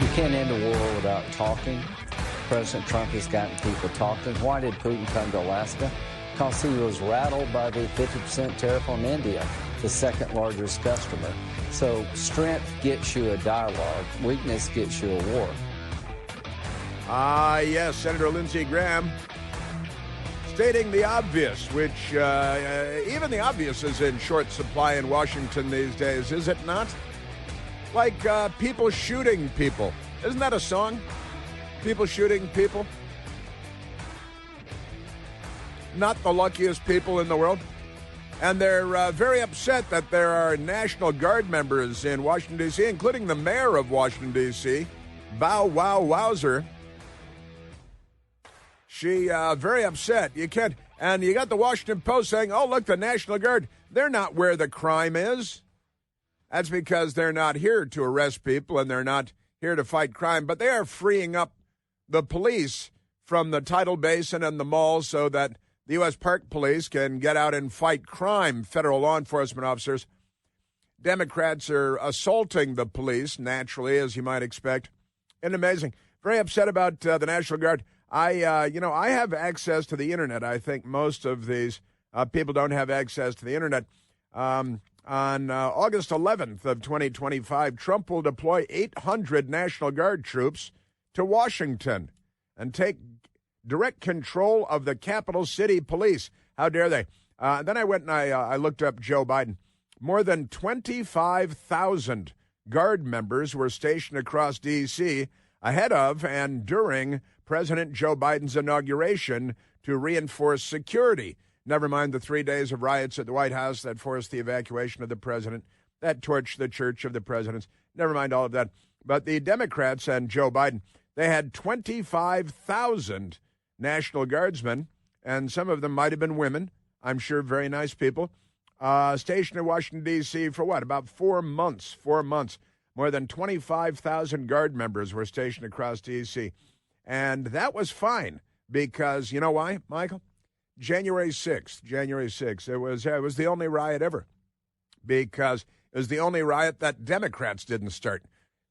You can't end a war without talking. President Trump has gotten people talking. Why did Putin come to Alaska? Because he was rattled by the 50% tariff on India, the second largest customer. So strength gets you a dialogue. Weakness gets you a war. Yes, Senator Lindsey Graham stating the obvious, which even the obvious is in short supply in Washington these days, is it not? Like people shooting people. Isn't that a song? People shooting people? Not the luckiest people in the world. And they're very upset that there are National Guard members in Washington, D.C., including the mayor of Washington, D.C., Bow Wow Wowzer. She very upset. You can't. And you got the Washington Post saying, oh, look, the National Guard, they're not where the crime is. That's because they're not here to arrest people and they're not here to fight crime. But they are freeing up the police from the tidal basin and the malls so that the U.S. Park Police can get out and fight crime, federal law enforcement officers. Democrats are assaulting the police, naturally, as you might expect. And amazing. Very upset about the National Guard. I have access to the Internet. I think most of these people don't have access to the Internet. On August 11th of 2025, Trump will deploy 800 National Guard troops to Washington and take direct control of the capital city police. How dare they? Then I went and I looked up Joe Biden. More than 25,000 Guard members were stationed across D.C. ahead of and during President Joe Biden's inauguration to reinforce security. Never mind the 3 days of riots at the White House that forced the evacuation of the president, that torched the church of the presidents. Never mind all of that. But the Democrats and Joe Biden, they had 25,000 National Guardsmen, and some of them might have been women, I'm sure very nice people, stationed in Washington, D.C. for what, about 4 months. 4 months. More than 25,000 Guard members were stationed across D.C. And that was fine because, you know why, Michael? January 6th, it was the only riot ever because it was the only riot that Democrats didn't start.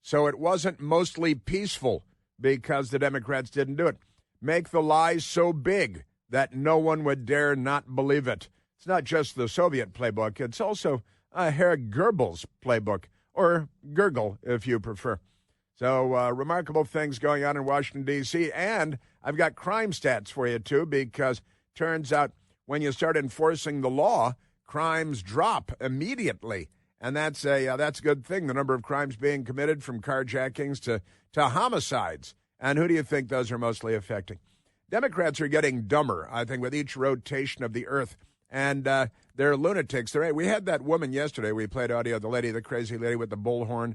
So it wasn't mostly peaceful because the Democrats didn't do it. Make the lie so big that no one would dare not believe it. It's not just the Soviet playbook. It's also Herr Goebbels' playbook, or Gurgle, if you prefer. So remarkable things going on in Washington, D.C., and I've got crime stats for you, too, because turns out when you start enforcing the law, crimes drop immediately, and that's a good thing. The number of crimes being committed, from carjackings to homicides, and who do you think those are mostly affecting? Democrats are getting dumber, I think, with each rotation of the earth, and they're lunatics. We had that woman yesterday. We played audio, the crazy lady with the bullhorn,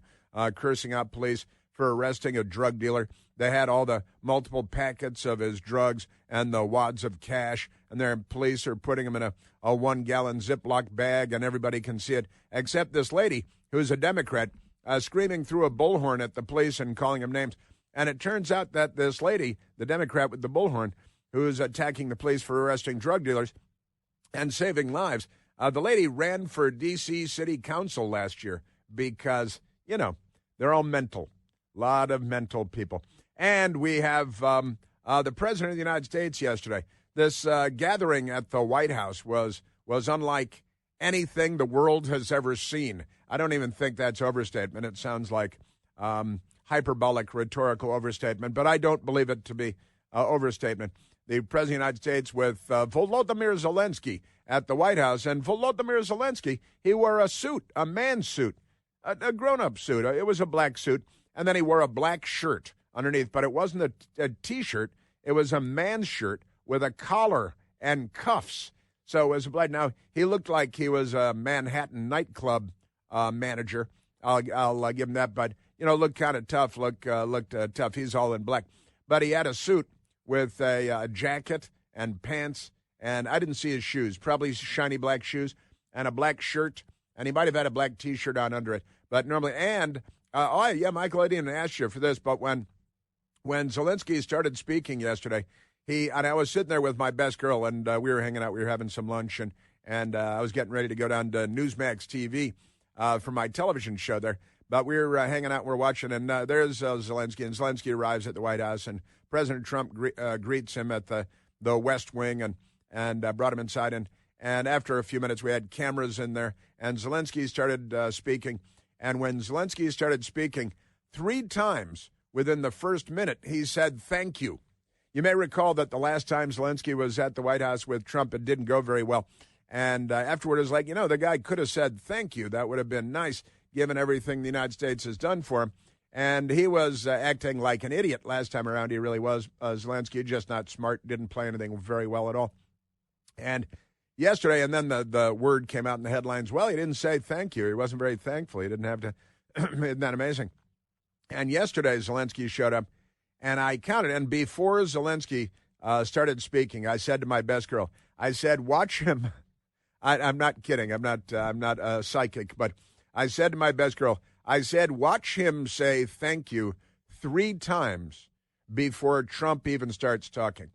cursing out police for arresting a drug dealer. They had all the multiple packets of his drugs and the wads of cash, and their police are putting them in a 1-gallon Ziploc bag, and everybody can see it, except this lady, who's a Democrat, screaming through a bullhorn at the police and calling them names. And it turns out that this lady, the Democrat with the bullhorn, who's attacking the police for arresting drug dealers and saving lives, the lady ran for D.C. City Council last year because, they're all mental. A lot of mental people. And we have the President of the United States yesterday. This gathering at the White House was unlike anything the world has ever seen. I don't even think that's overstatement. It sounds like hyperbolic, rhetorical overstatement, but I don't believe it to be overstatement. The President of the United States with Volodymyr Zelensky at the White House. And Volodymyr Zelensky, he wore a suit, a man's suit, a grown-up suit. It was a black suit. And then he wore a black shirt underneath, but it wasn't a T-shirt. It was a man's shirt with a collar and cuffs. So it was black. Now, he looked like he was a Manhattan nightclub manager. I'll give him that. But, looked kind of tough, looked tough. He's all in black. But he had a suit with a jacket and pants, and I didn't see his shoes, probably shiny black shoes, and a black shirt. And he might have had a black T-shirt on under it. But normally, and... Michael, I didn't ask you for this, but when Zelensky started speaking yesterday, and I was sitting there with my best girl, and we were hanging out, we were having some lunch, and I was getting ready to go down to Newsmax TV. for my television show there. But we were hanging out, we're watching, and there's Zelensky, and Zelensky arrives at the White House, and President Trump greets him at the West Wing and brought him inside. And after a few minutes, we had cameras in there, and Zelensky started speaking. And when Zelensky started speaking, 3 times within the first minute, he said, "Thank you." You may recall that the last time Zelensky was at the White House with Trump, it didn't go very well. And afterward, it was like, the guy could have said thank you. That would have been nice, given everything the United States has done for him. And he was acting like an idiot last time around. He really was. Zelensky, just not smart, didn't play anything very well at all. And yesterday, and then the word came out in the headlines, well, he didn't say thank you. He wasn't very thankful. He didn't have to. Isn't that amazing? And yesterday, Zelensky showed up, and I counted. And before Zelensky started speaking, I said to my best girl, I said, watch him. I'm not kidding. I'm not a psychic, but I said to my best girl, I said, watch him say thank you 3 times before Trump even starts talking.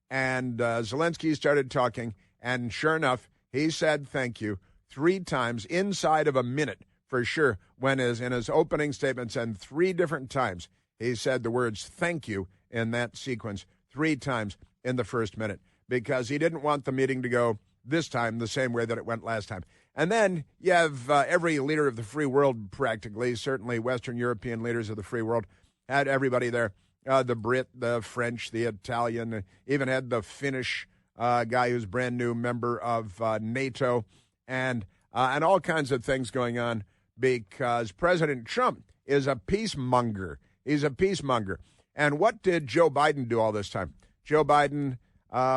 And Zelensky started talking, and sure enough, he said thank you 3 times inside of a minute for sure. In his opening statements, and 3 different times he said the words thank you in that sequence 3 times in the first minute, because he didn't want the meeting to go this time the same way that it went last time. And then you have every leader of the free world practically, certainly Western European leaders of the free world, had everybody there. The Brit, the French, the Italian, even had the Finnish guy who's brand new member of NATO, and all kinds of things going on, because President Trump is a peacemonger. He's a peacemonger. And what did Joe Biden do all this time? Joe Biden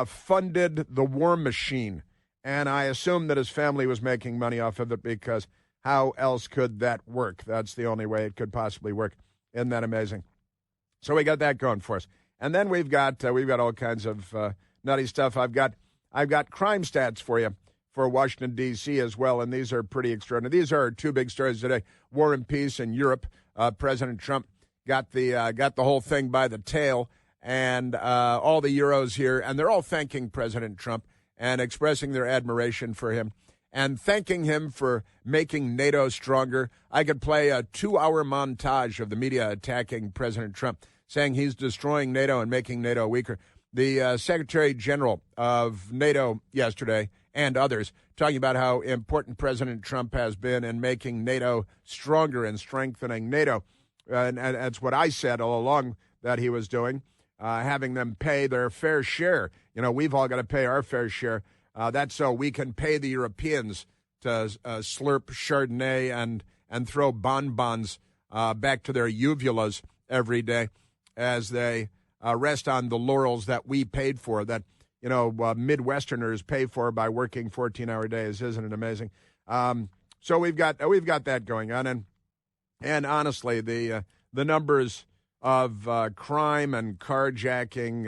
funded the war machine. And I assume that his family was making money off of it, because how else could that work? That's the only way it could possibly work. Isn't that amazing? So we got that going for us. And then we've got all kinds of nutty stuff. I've got crime stats for you for Washington, D.C. as well, and these are pretty extraordinary. These are 2 big stories today. War and peace in Europe. President Trump got the whole thing by the tail, and all the Euros here, and they're all thanking President Trump and expressing their admiration for him and thanking him for making NATO stronger. I could play a 2-hour montage of the media attacking President Trump, saying he's destroying NATO and making NATO weaker. The Secretary General of NATO yesterday, and others, talking about how important President Trump has been in making NATO stronger and strengthening NATO. And that's what I said all along that he was doing, having them pay their fair share. We've all got to pay our fair share. That's so we can pay the Europeans to slurp Chardonnay and throw bonbons back to their uvulas every day as they rest on the laurels that we paid for, that Midwesterners pay for by working 14-hour days. Isn't it amazing? So we've got that going on, and honestly, the numbers of crime and carjacking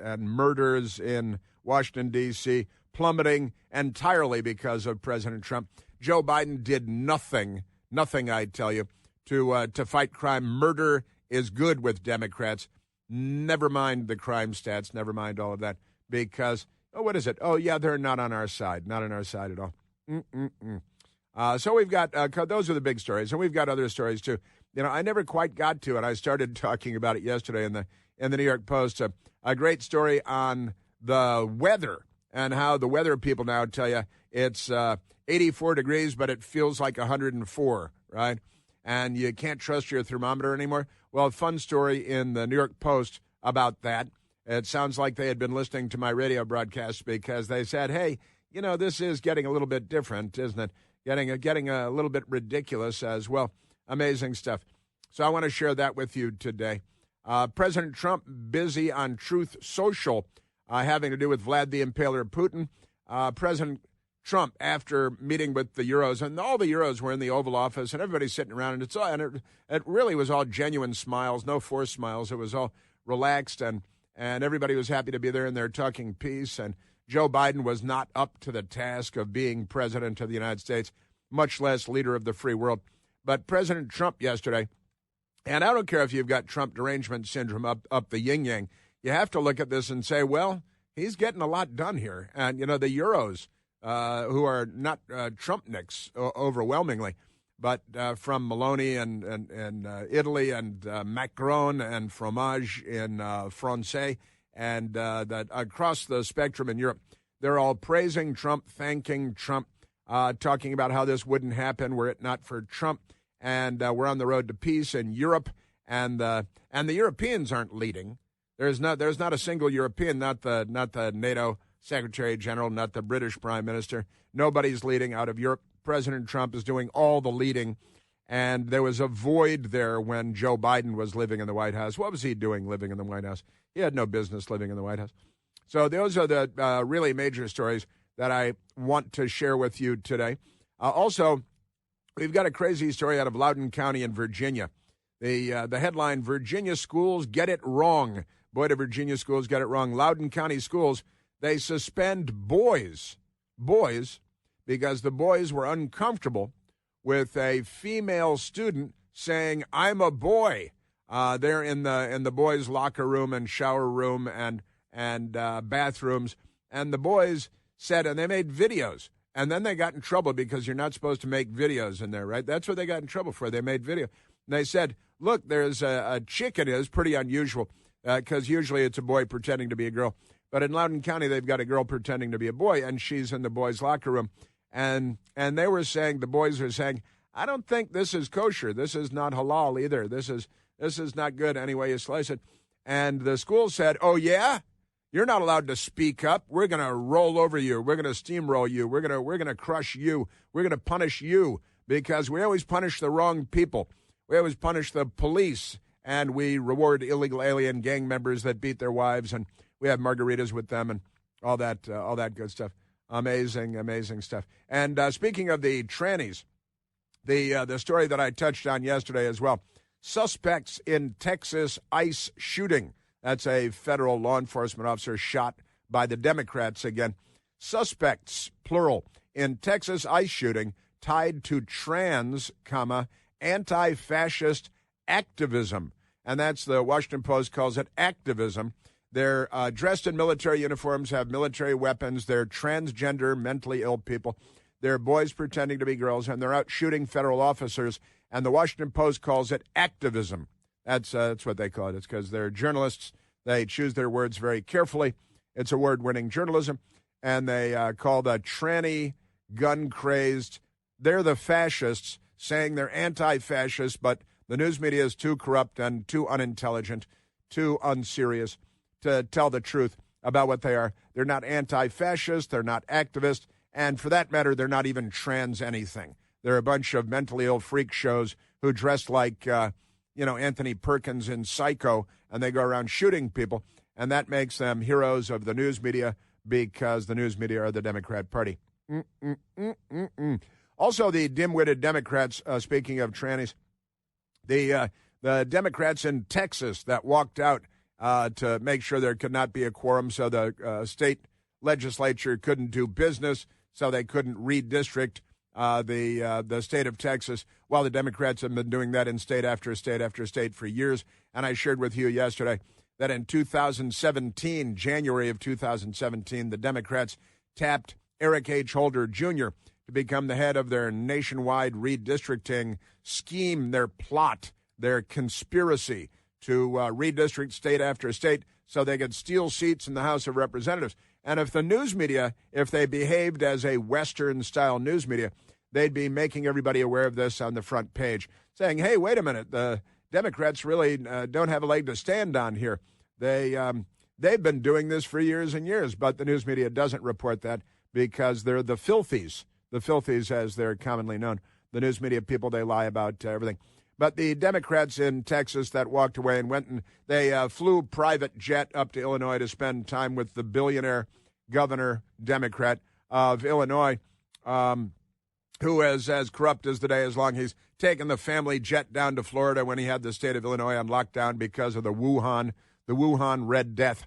and murders in Washington, D.C. plummeting entirely because of President Trump. Joe Biden did nothing, I tell you, to fight crime. Murder is good with Democrats. Never mind the crime stats, never mind all of that, because, what is it? Oh, yeah, they're not on our side. Not on our side at all. So we've got, those are the big stories, and we've got other stories, too. I never quite got to it. I started talking about it yesterday in the New York Post. A great story on the weather, and how the weather people now tell you it's 84 degrees, but it feels like 104, right? And you can't trust your thermometer anymore. Well, a fun story in the New York Post about that. It sounds like they had been listening to my radio broadcast, because they said, hey, this is getting a little bit different, isn't it? Getting a little bit ridiculous as well. Amazing stuff. So I want to share that with you today. President Trump busy on Truth Social, having to do with Vlad the Impaler Putin. President Trump, after meeting with the Euros, and all the Euros were in the Oval Office, and everybody's sitting around, and it really was all genuine smiles, no forced smiles. It was all relaxed, and everybody was happy to be there, and they're talking peace. And Joe Biden was not up to the task of being president of the United States, much less leader of the free world. But President Trump yesterday, and I don't care if you've got Trump derangement syndrome up the yin-yang, you have to look at this and say, well, he's getting a lot done here. And, the Euros, who are not Trumpniks overwhelmingly, but from Maloney and Italy and Macron and Fromage in Francais and that across the spectrum in Europe, they're all praising Trump, thanking Trump, talking about how this wouldn't happen were it not for Trump, and we're on the road to peace in Europe, and the Europeans aren't leading. There's not a single European, not the NATO Secretary General, not the British Prime Minister. Nobody's leading out of Europe. President Trump is doing all the leading, and there was a void there when Joe Biden was living in the White House. What was he doing living in the White House? He had no business living in the White House. So those are the really major stories that I want to share with you today. Also, we've got a crazy story out of Loudoun County in Virginia. The headline, Virginia schools get it wrong. Boy, do Virginia schools get it wrong. Loudoun County schools, they suspend boys, because the boys were uncomfortable with a female student saying, "I'm a boy." They're in the boys' locker room and shower room and bathrooms, and the boys said, and they made videos, and then they got in trouble because you're not supposed to make videos in there, right? That's what they got in trouble for. They made video. And they said, look, there's a chick in it. It's pretty unusual because usually it's a boy pretending to be a girl. But in Loudoun County, they've got a girl pretending to be a boy, and she's in the boys' locker room. And they were saying, the boys were saying, I don't think this is kosher. This is not halal either. This is not good any way you slice it. And the school said, oh, yeah? You're not allowed to speak up. We're going to roll over you. We're going to steamroll you. We're going to crush you. We're going to punish you because we always punish the wrong people. We always punish the police, and we reward illegal alien gang members that beat their wives, and we have margaritas with them and all that good stuff. Amazing stuff. And speaking of the trannies, the story that I touched on yesterday as well, suspects in Texas ICE shooting. That's a federal law enforcement officer shot by the Democrats again. Suspects, plural, in Texas ICE shooting tied to trans, anti-fascist activism. And that's the Washington Post calls it activism. They're dressed in military uniforms, have military weapons. They're transgender, mentally ill people. They're boys pretending to be girls, and they're out shooting federal officers. And the Washington Post calls it activism. That's what they call it. It's because they're journalists. They choose their words very carefully. It's award-winning journalism. And they call the tranny, gun-crazed, they're the fascists, saying they're anti-fascist, but the news media is too corrupt and too unintelligent, too unserious to tell the truth about what they are. They're not anti-fascist. They're not activist. And for that matter, they're not even trans anything. They're a bunch of mentally ill freak shows who dress like, Anthony Perkins in Psycho, and they go around shooting people. And that makes them heroes of the news media because the news media are the Democrat Party. Also, the dim-witted Democrats, speaking of trannies, the Democrats in Texas that walked out to make sure there could not be a quorum so the state legislature couldn't do business, so they couldn't redistrict the state of Texas, while the Democrats have been doing that in state after state after state for years. And I shared with you yesterday that in 2017, January of 2017, the Democrats tapped Eric H. Holder Jr. to become the head of their nationwide redistricting scheme, their plot, their conspiracy to redistrict state after state so they could steal seats in the House of Representatives. And if the news media, if they behaved as a Western-style news media, they'd be making everybody aware of this on the front page, saying, hey, wait a minute, the Democrats really don't have a leg to stand on here. They've been doing this for years and years, but the news media doesn't report that because they're the filthies as they're commonly known. The news media people, they lie about everything. But the Democrats in Texas that walked away and went and they flew private jet up to Illinois to spend time with the billionaire governor Democrat of Illinois, who is as corrupt as the day is long. He's taken the family jet down to Florida when he had the state of Illinois on lockdown because of the Wuhan Red Death.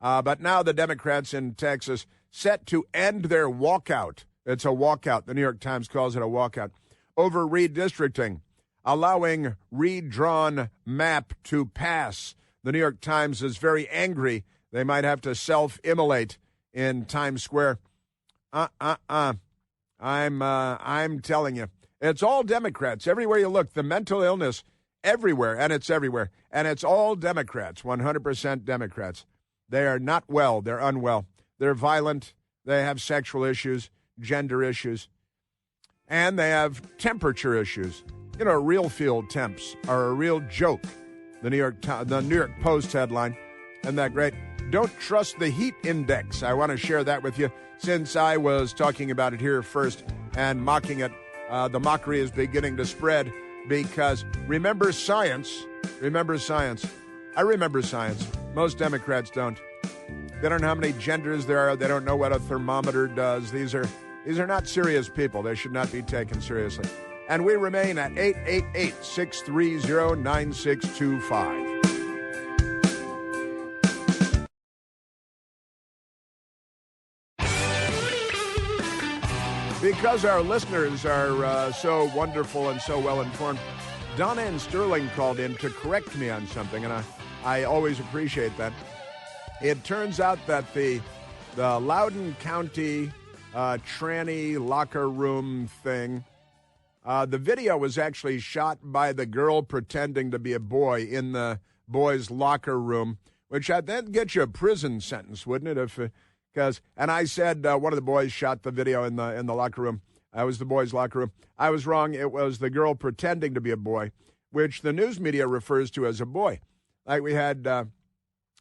But now the Democrats in Texas set to end their walkout. It's a walkout. The New York Times calls it a walkout over redistricting, allowing redrawn map to pass. The New York Times is very angry. They might have to self-immolate in Times Square. I'm telling you, It's all Democrats. Everywhere you look, the mental illness everywhere, and it's everywhere. And it's all Democrats, 100% Democrats. They are not well. They're unwell. They're violent. They have sexual issues, gender issues, and they have temperature issues. You know, real field temps are a real joke. The New York Post headline, isn't that great? Don't trust the heat index. I want to share that with you since I was talking about it here first and mocking it. The mockery is beginning to spread because remember science. Remember science. I remember science. Most Democrats don't. They don't know how many genders there are. They don't know what a thermometer does. These are not serious people. They should not be taken seriously. And we remain at 888-630-9625. Because our listeners are so wonderful and so well informed, Donna and Sterling called in to correct me on something, and I always appreciate that. It turns out that the Loudoun County tranny locker room thing, the video was actually shot by the girl pretending to be a boy in the boys' locker room, which I'd then get you a prison sentence, wouldn't it? And I said one of the boys shot the video in the locker room. It was the boys' locker room. I was wrong. It was the girl pretending to be a boy, which the news media refers to as a boy. Like we had, the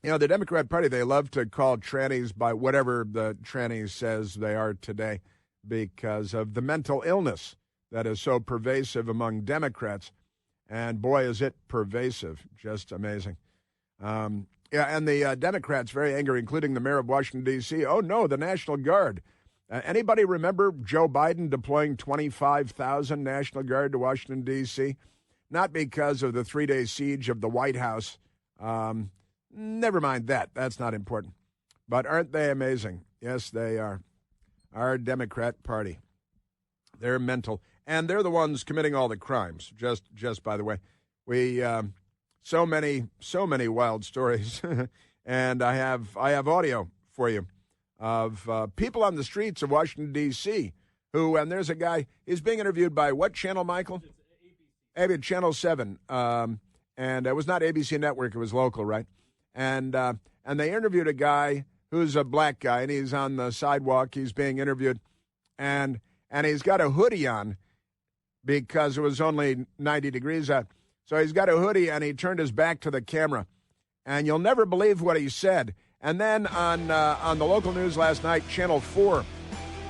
Democrat Party, they love to call trannies by whatever the tranny says they are today because of the mental illness that is so pervasive among Democrats. And boy, is it pervasive. Just amazing. And the Democrats very angry, including the mayor of Washington, D.C. Oh, no, the National Guard. Anybody remember Joe Biden deploying 25,000 National Guard to Washington, D.C.? Not because of the 3-day siege of the White House. Never mind that. That's not important. But aren't they amazing? Yes, they are. Our Democrat Party. They're mental. And they're the ones committing all the crimes, just by the way. We... So many wild stories, and I have audio for you of people on the streets of Washington, D.C. who, and there's a guy, he's being interviewed by what channel, Michael? ABC. Channel 7, and it was not ABC Network, it was local, right? And they interviewed a guy who's a black guy, and he's on the sidewalk, he's being interviewed, and he's got a hoodie on because it was only 90 degrees out. So he's got a hoodie, and he turned his back to the camera. And you'll never believe what he said. And then on the local news last night, Channel 4,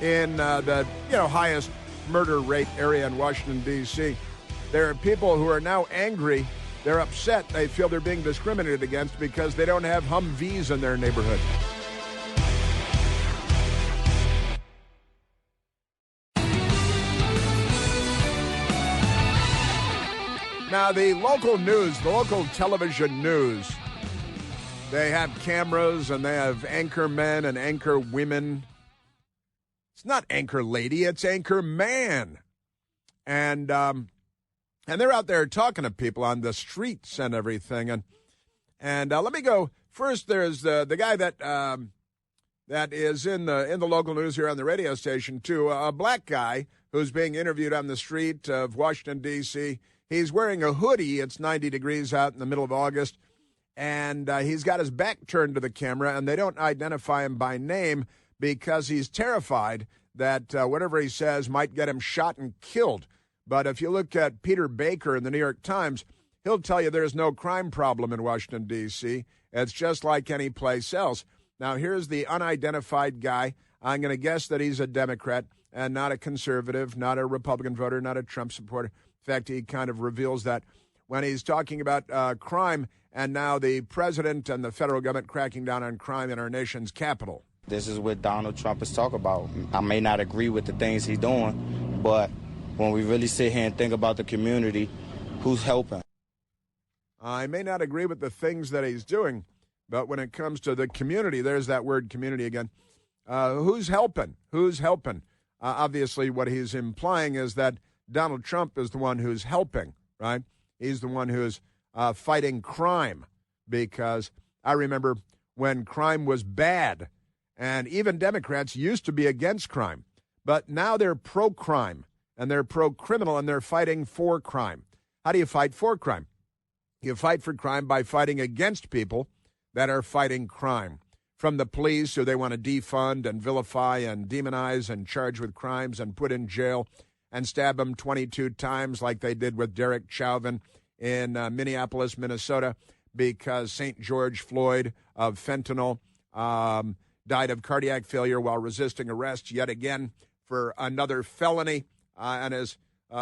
in the highest murder rate area in Washington, D.C., there are people who are now angry. They're upset. They feel they're being discriminated against because they don't have Humvees in their neighborhood. Now, the local news, the local television news, they have cameras and they have anchor men and anchor women. It's not anchor lady, it's anchor man. And they're out there talking to people on the streets and everything. And let me go. First, there's the guy that is in the local news here on the radio station, too, a black guy who's being interviewed on the street of Washington, D.C., He's wearing a hoodie. It's 90 degrees out in the middle of August, and he's got his back turned to the camera, and they don't identify him by name because he's terrified that whatever he says might get him shot and killed. But if you look at Peter Baker in the New York Times, he'll tell you there's no crime problem in Washington, D.C. It's just like any place else. Now, here's the unidentified guy. I'm going to guess that he's a Democrat and not a conservative, not a Republican voter, not a Trump supporter. In fact, he kind of reveals that when he's talking about crime and now the president and the federal government cracking down on crime in our nation's capital. This is what Donald Trump is talking about. I may not agree with the things he's doing, but when we really sit here and think about the community, who's helping? I may not agree with the things that he's doing, but when it comes to the community, there's that word community again. Who's helping? Who's helping? Obviously, what he's implying is that Donald Trump is the one who's helping, right? He's the one who's fighting crime, because I remember when crime was bad, and even Democrats used to be against crime, but now they're pro-crime, and they're pro-criminal, and they're fighting for crime. How do you fight for crime? You fight for crime by fighting against people that are fighting crime. From the police, who they want to defund and vilify and demonize and charge with crimes and put in jail and stab them 22 times like they did with Derek Chauvin in Minneapolis, Minnesota, because St. George Floyd of fentanyl died of cardiac failure while resisting arrest yet again for another felony, and his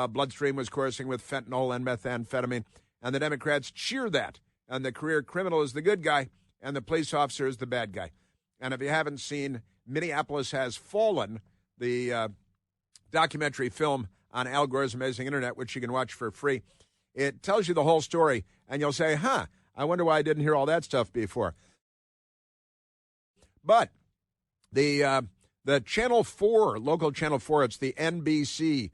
bloodstream was coursing with fentanyl and methamphetamine. And the Democrats cheer that, and the career criminal is the good guy, and the police officer is the bad guy. And if you haven't seen Minneapolis Has Fallen, the documentary film on Al Gore's Amazing Internet, which you can watch for free, it tells you the whole story, and you'll say, I wonder why I didn't hear all that stuff before. But the Channel 4, local Channel 4, it's the NBC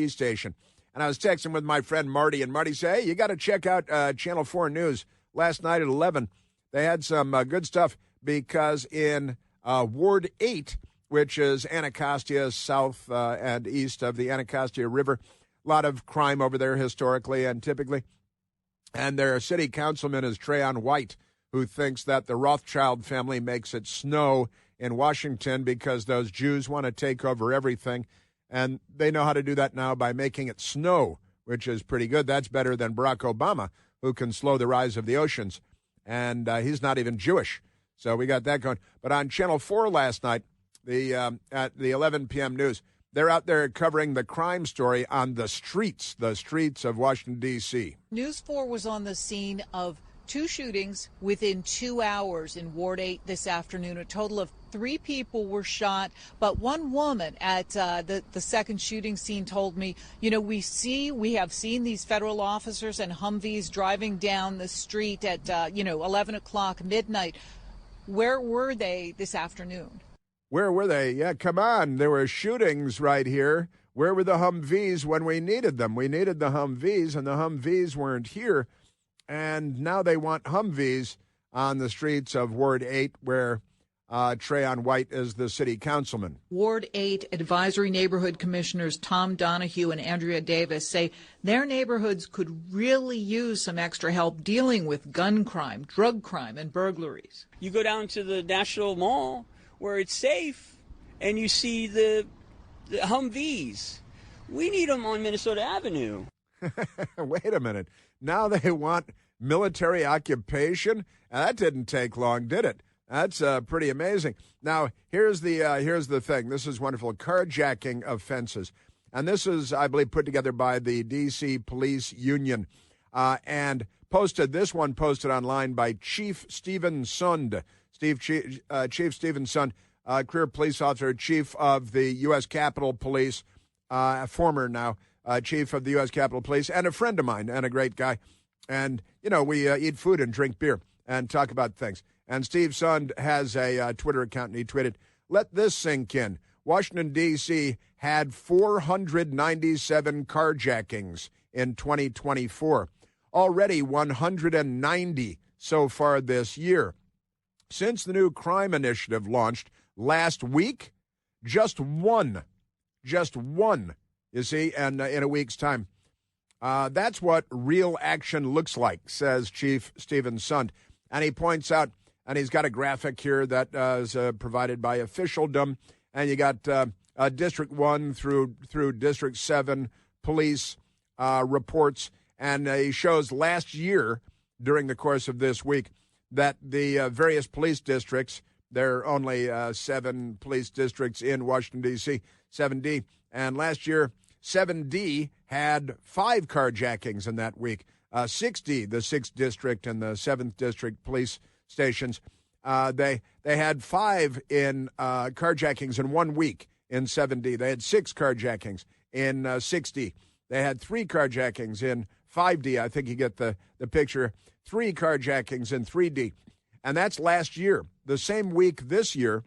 station. And I was texting with my friend Marty, and Marty said, hey, you got to check out Channel 4 News. Last night at 11, they had some good stuff because in Ward 8, which is Anacostia, south and east of the Anacostia River, a lot of crime over there historically and typically. And their city councilman is Trayon White, who thinks that the Rothschild family makes it snow in Washington because those Jews want to take over everything. And they know how to do that now by making it snow, which is pretty good. That's better than Barack Obama, who can slow the rise of the oceans. And he's not even Jewish. So we got that going. But on Channel 4 last night, at the 11 p.m. news, they're out there covering the crime story on the streets of Washington, D.C. News 4 was on the scene of 2 shootings within 2 hours in Ward 8 this afternoon. A total of 3 people were shot, but one woman at the second shooting scene told me, we have seen these federal officers and Humvees driving down the street at, 11 o'clock, midnight. Where were they this afternoon? Where were they? Yeah, come on. There were shootings right here. Where were the Humvees when we needed them? We needed the Humvees, and the Humvees weren't here. And now they want Humvees on the streets of Ward 8, where Trayon White is the city councilman. Ward 8 Advisory Neighborhood Commissioners Tom Donahue and Andrea Davis say their neighborhoods could really use some extra help dealing with gun crime, drug crime, and burglaries. You go down to the National Mall where it's safe, and you see the Humvees. We need them on Minnesota Avenue. Wait a minute. Now they want military occupation? Now, that didn't take long, did it? That's pretty amazing. Now, here's the thing. This is wonderful. Carjacking offenses. And this is, I believe, put together by the D.C. Police Union. And posted online by Chief Stephen Sund. Chief Stephen Sund, career police officer, chief of the U.S. Capitol Police, former now chief of the U.S. Capitol Police, and a friend of mine and a great guy. And, we eat food and drink beer and talk about things. And Steve Sund has a Twitter account, and he tweeted, let this sink in. Washington, D.C. had 497 carjackings in 2024. Already 190 so far this year. Since the new crime initiative launched last week, just one, you see, and in a week's time. That's what real action looks like, says Chief Stephen Sund. And he points out, and he's got a graphic here that is provided by officialdom, and you got District 1 through District 7 police reports, and he shows last year, during the course of this week, that the various police districts, there are only 7 police districts in Washington, D.C., 7D, and last year, 7D had 5 carjackings in that week. 6D, the 6th district and the 7th district police stations, they had 5 in carjackings in 1 week in 7D. They had 6 carjackings in 6D. They had 3 carjackings in 5D. I think you get the picture. 3 carjackings in 3D. And that's last year. The same week this year,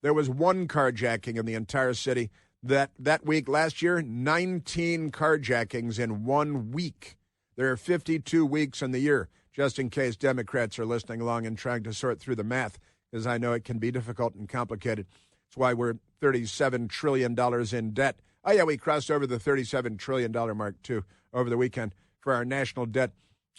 there was 1 carjacking in the entire city. That week last year, 19 carjackings in 1 week. There are 52 weeks in the year, just in case Democrats are listening along and trying to sort through the math, because I know it can be difficult and complicated. That's why we're $37 trillion in debt, Oh, yeah, we crossed over the $37 trillion mark, too, over the weekend for our national debt.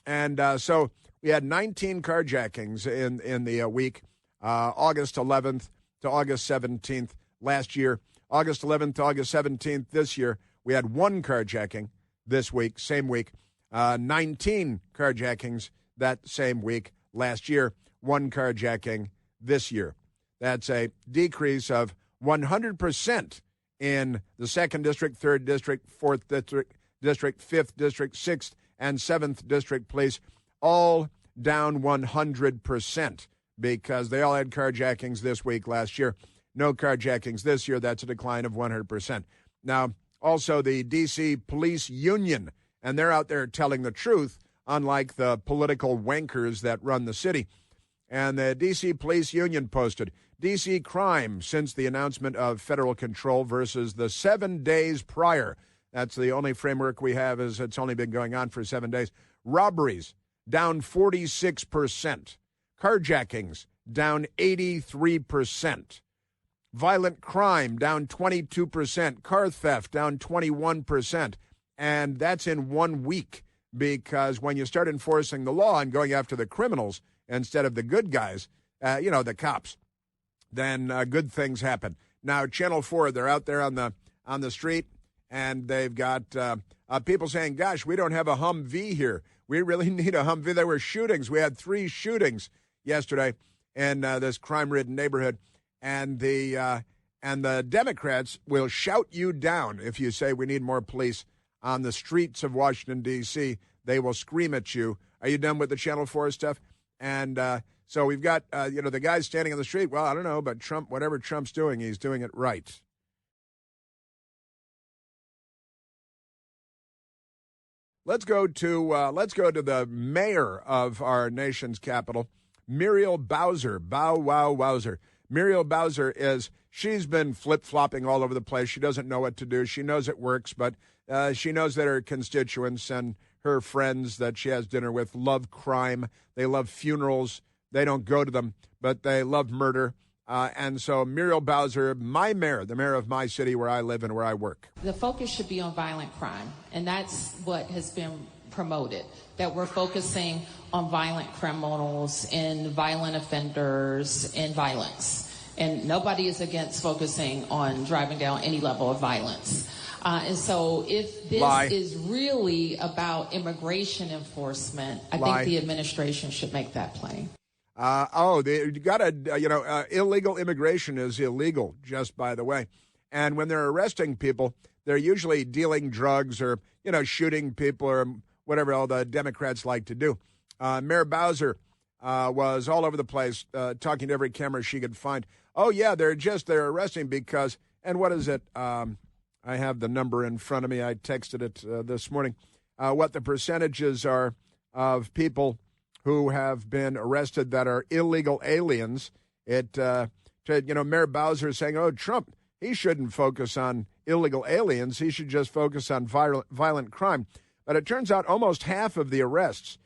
And so we had 19 carjackings in the week, August 11th to August 17th last year. August 11th to August 17th this year, we had one carjacking this week, same week. 19 carjackings that same week last year, one carjacking this year. That's a decrease of 100% in the 2nd District, 3rd District, 4th District, 5th District, 6th, and 7th District Police, all down 100% because they all had carjackings this week last year. No carjackings this year. That's a decline of 100%. Now, also the D.C. Police Union, and they're out there telling the truth, unlike the political wankers that run the city. And the D.C. Police Union posted, D.C. crime since the announcement of federal control versus the 7 days prior. That's the only framework we have, is it's only been going on for 7 days. Robberies down 46%. Carjackings down 83%. Violent crime down 22%. Car theft down 21%. And that's in 1 week, because when you start enforcing the law and going after the criminals instead of the good guys, the cops, then good things happen. Now, Channel 4, they're out there on the street, and they've got people saying, gosh, we don't have a Humvee here. We really need a Humvee. There were shootings. We had 3 shootings yesterday in this crime-ridden neighborhood, and the Democrats will shout you down if you say we need more police on the streets of Washington, D.C. They will scream at you. Are you done with the Channel 4 stuff? And so we've got, the guys standing on the street. Well, I don't know, but Trump, whatever Trump's doing, he's doing it right. Let's go to the mayor of our nation's capital, Muriel Bowser. Bow wow wowzer. Muriel Bowser she's been flip-flopping all over the place. She doesn't know what to do. She knows it works, but she knows that her constituents and her friends that she has dinner with love crime. They love funerals. They don't go to them, but they love murder. And so Muriel Bowser, my mayor, the mayor of my city where I live and where I work. The focus should be on violent crime, and that's what has been promoted, that we're focusing on violent criminals and violent offenders and violence. And nobody is against focusing on driving down any level of violence. And so if this is really about immigration enforcement, I think the administration should make that plain. Illegal immigration is illegal, just by the way. And when they're arresting people, they're usually dealing drugs or, shooting people or whatever all the Democrats like to do. Mayor Bowser was all over the place talking to every camera she could find. Oh, yeah, they're arresting because, and what is it? I have the number in front of me. I texted it this morning. What the percentages are of people who have been arrested that are illegal aliens. Mayor Bowser is saying, Trump, he shouldn't focus on illegal aliens. He should just focus on violent crime. But it turns out almost half of the arrests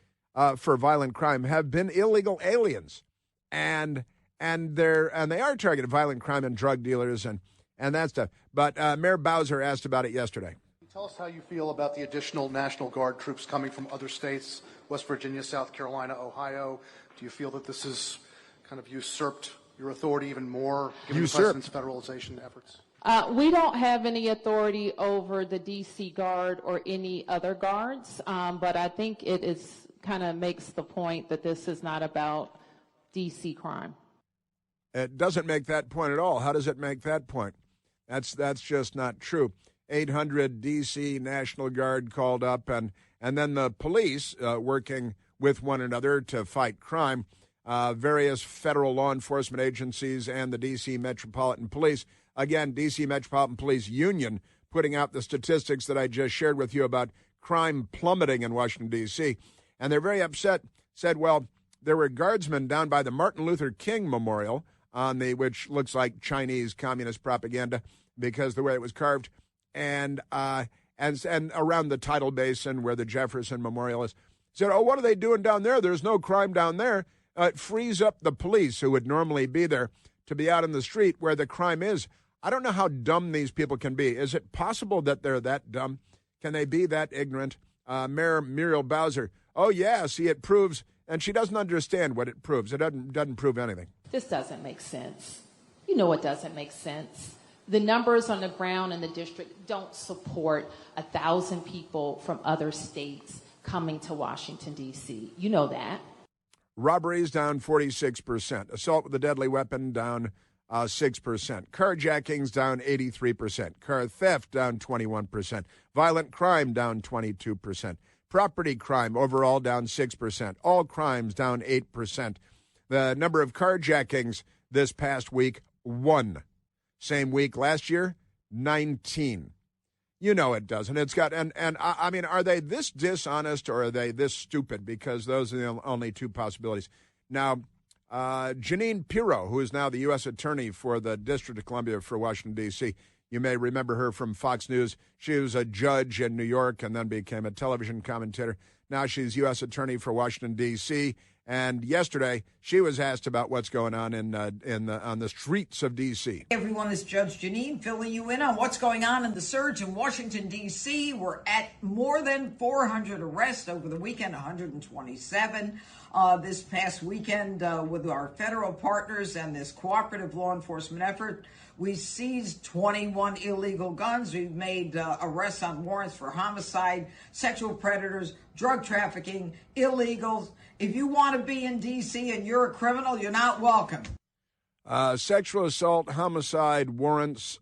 for violent crime have been illegal aliens. And they are targeted violent crime and drug dealers and that stuff. But Mayor Bowser asked about it yesterday. Tell us how you feel about the additional National Guard troops coming from other states, West Virginia, South Carolina, Ohio. Do you feel that this has kind of usurped your authority even more, given the president's federalization efforts? We don't have any authority over the D.C. Guard or any other guards, but I think it is kind of makes the point that this is not about D.C. crime. It doesn't make that point at all. How does it make that point? That's just not true. 800 D.C. National Guard called up, and then the police working with one another to fight crime, various federal law enforcement agencies and the D.C. Metropolitan Police. Again, D.C. Metropolitan Police Union putting out the statistics that I just shared with you about crime plummeting in Washington, D.C. And they're very upset, said, well, there were guardsmen down by the Martin Luther King Memorial, which looks like Chinese communist propaganda because the way it was carved, and around the tidal basin where the Jefferson Memorial is. Said, what are they doing down there? There's no crime down there. It frees up the police who would normally be there to be out in the street where the crime is. I don't know how dumb these people can be. Is it possible that they're that dumb? Can they be that ignorant? Mayor Muriel Bowser, oh, yeah, see, it proves, and she doesn't understand what it proves. It doesn't prove anything. This doesn't make sense. You know it doesn't make sense. The numbers on the ground in the district don't support 1,000 people from other states coming to Washington, D.C. You know that. Robberies down 46%. Assault with a deadly weapon down 6%. Carjackings down 83%. Car theft down 21%. Violent crime down 22%. Property crime overall down 6%. All crimes down 8%. The number of carjackings this past week, 1. Same week last year, 19. You know it doesn't. It's got, and I mean, are they this dishonest or are they this stupid? Because those are the only two possibilities. Now, Jeanine Pirro, who is now the U.S. Attorney for the District of Columbia for Washington, D.C., you may remember her from Fox News. She was a judge in New York and then became a television commentator. Now she's U.S. Attorney for Washington, D.C., and yesterday, she was asked about what's going on on the streets of D.C. Everyone, is Judge Jeanine filling you in on what's going on in the surge in Washington, D.C. We're at more than 400 arrests over the weekend, 127 this past weekend with our federal partners and this cooperative law enforcement effort. We seized 21 illegal guns. We've made arrests on warrants for homicide, sexual predators, drug trafficking, illegals. If you want to be in D.C. and you're a criminal, you're not welcome. Sexual assault, homicide, warrants,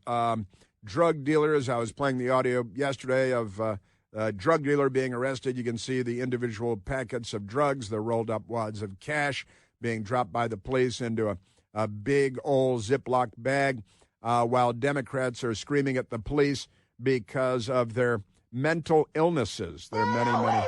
drug dealers. I was playing the audio yesterday of a drug dealer being arrested. You can see the individual packets of drugs, the rolled up wads of cash being dropped by the police into a big old Ziploc bag, while Democrats are screaming at the police because of their mental illnesses. There are many, many.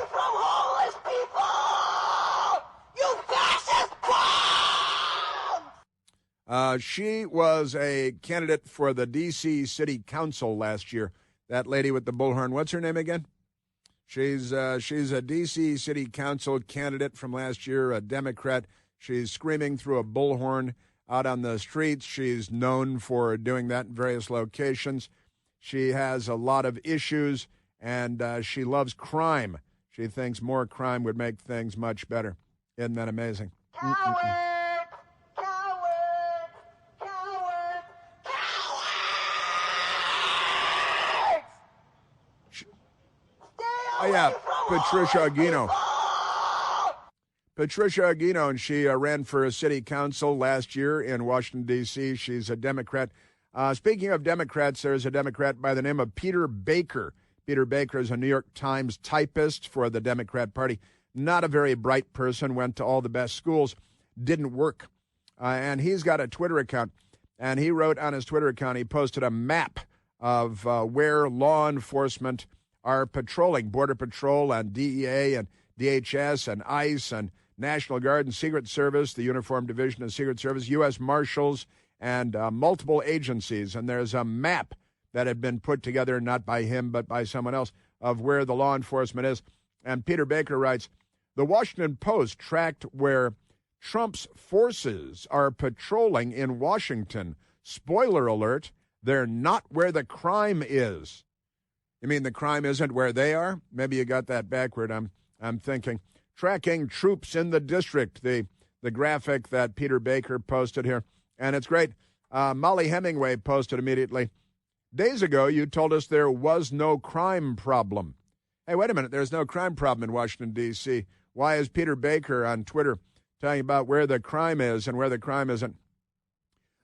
She was a candidate for the D.C. City Council last year. That lady with the bullhorn, what's her name again? She's a D.C. City Council candidate from last year, a Democrat. She's screaming through a bullhorn out on the streets. She's known for doing that in various locations. She has a lot of issues, and she loves crime. She thinks more crime would make things much better. Isn't that amazing? Oh, yeah, Patricia Aguino. Patricia Aguino, and she ran for city council last year in Washington, D.C. She's a Democrat. Speaking of Democrats, there's a Democrat by the name of Peter Baker. Peter Baker is a New York Times typist for the Democrat Party. Not a very bright person, went to all the best schools, didn't work. And he's got a Twitter account, and he wrote on his Twitter account, he posted a map of where law enforcement are patrolling, Border Patrol and DEA and DHS and ICE and National Guard and Secret Service, the Uniform Division of Secret Service, U.S. Marshals, and multiple agencies. And there's a map that had been put together, not by him, but by someone else, of where the law enforcement is. And Peter Baker writes, the Washington Post tracked where Trump's forces are patrolling in Washington. Spoiler alert, they're not where the crime is. You mean the crime isn't where they are? Maybe you got that backward, I'm thinking. Tracking troops in the district, the graphic that Peter Baker posted here. And it's great. Molly Hemingway posted immediately. Days ago, you told us there was no crime problem. Hey, wait a minute. There's no crime problem in Washington, D.C. Why is Peter Baker on Twitter telling about where the crime is and where the crime isn't?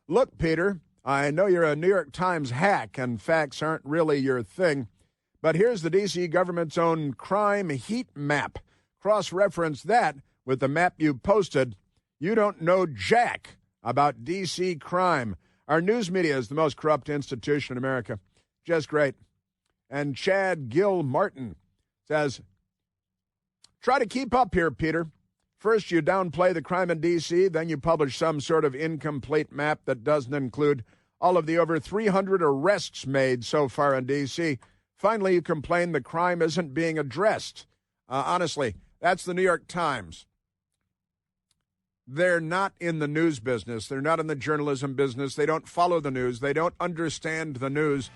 Look, Peter, I know you're a New York Times hack and facts aren't really your thing. But here's the D.C. government's own crime heat map. Cross-reference that with the map you posted. You don't know jack about D.C. crime. Our news media is the most corrupt institution in America. Just great. And Chad Gill Martin says, try to keep up here, Peter. First, you downplay the crime in D.C., then you publish some sort of incomplete map that doesn't include all of the over 300 arrests made so far in D.C., Finally, you complain the crime isn't being addressed. Honestly, that's the New York Times. They're not in the news business. They're not in the journalism business. They don't follow the news. They don't understand the news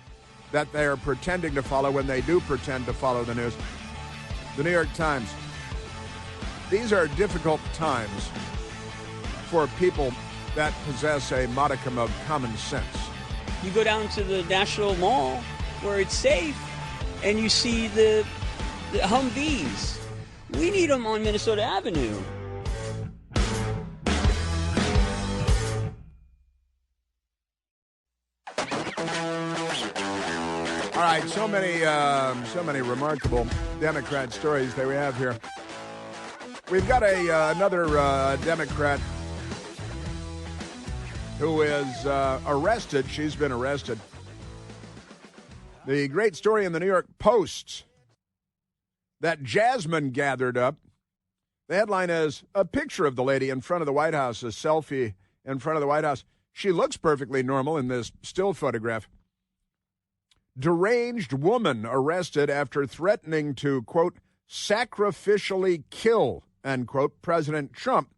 that they are pretending to follow when they do pretend to follow the news. The New York Times. These are difficult times for people that possess a modicum of common sense. You go down to the National Mall where it's safe and you see the Humvees. We need them on Minnesota Avenue. All right, so many remarkable Democrat stories that we have here. We've got another Democrat who is arrested. She's been arrested. The great story in the New York Post that Jasmine gathered up. The headline is a picture of the lady in front of the White House, a selfie in front of the White House. She looks perfectly normal in this still photograph. Deranged woman arrested after threatening to, quote, sacrificially kill, end quote, President Trump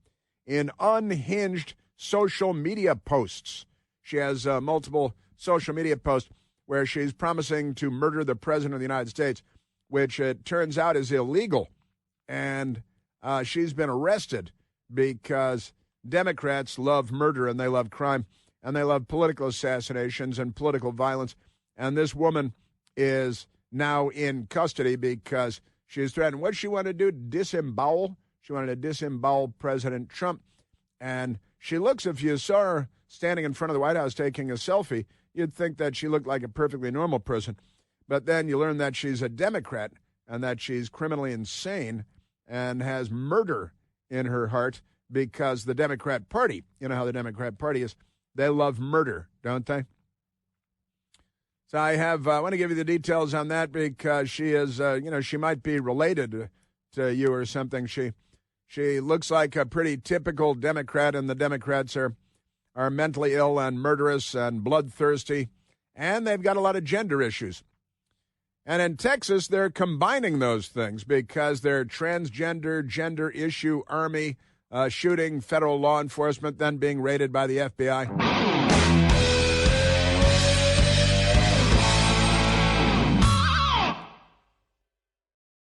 in unhinged social media posts. She has multiple social media posts where she's promising to murder the President of the United States, which it turns out is illegal. And she's been arrested because Democrats love murder and they love crime and they love political assassinations and political violence. And this woman is now in custody because she's threatened. What she wanted to do? Disembowel. She wanted to disembowel President Trump. And she looks, if you saw her standing in front of the White House taking a selfie, you'd think that she looked like a perfectly normal person. But then you learn that she's a Democrat and that she's criminally insane and has murder in her heart because the Democrat Party, you know how the Democrat Party is, they love murder, don't they? So I want to give you the details on that because she is, she might be related to you or something. She looks like a pretty typical Democrat, and the Democrats are mentally ill and murderous and bloodthirsty, and they've got a lot of gender issues. And in Texas, they're combining those things because they're transgender, gender issue army shooting federal law enforcement, then being raided by the FBI.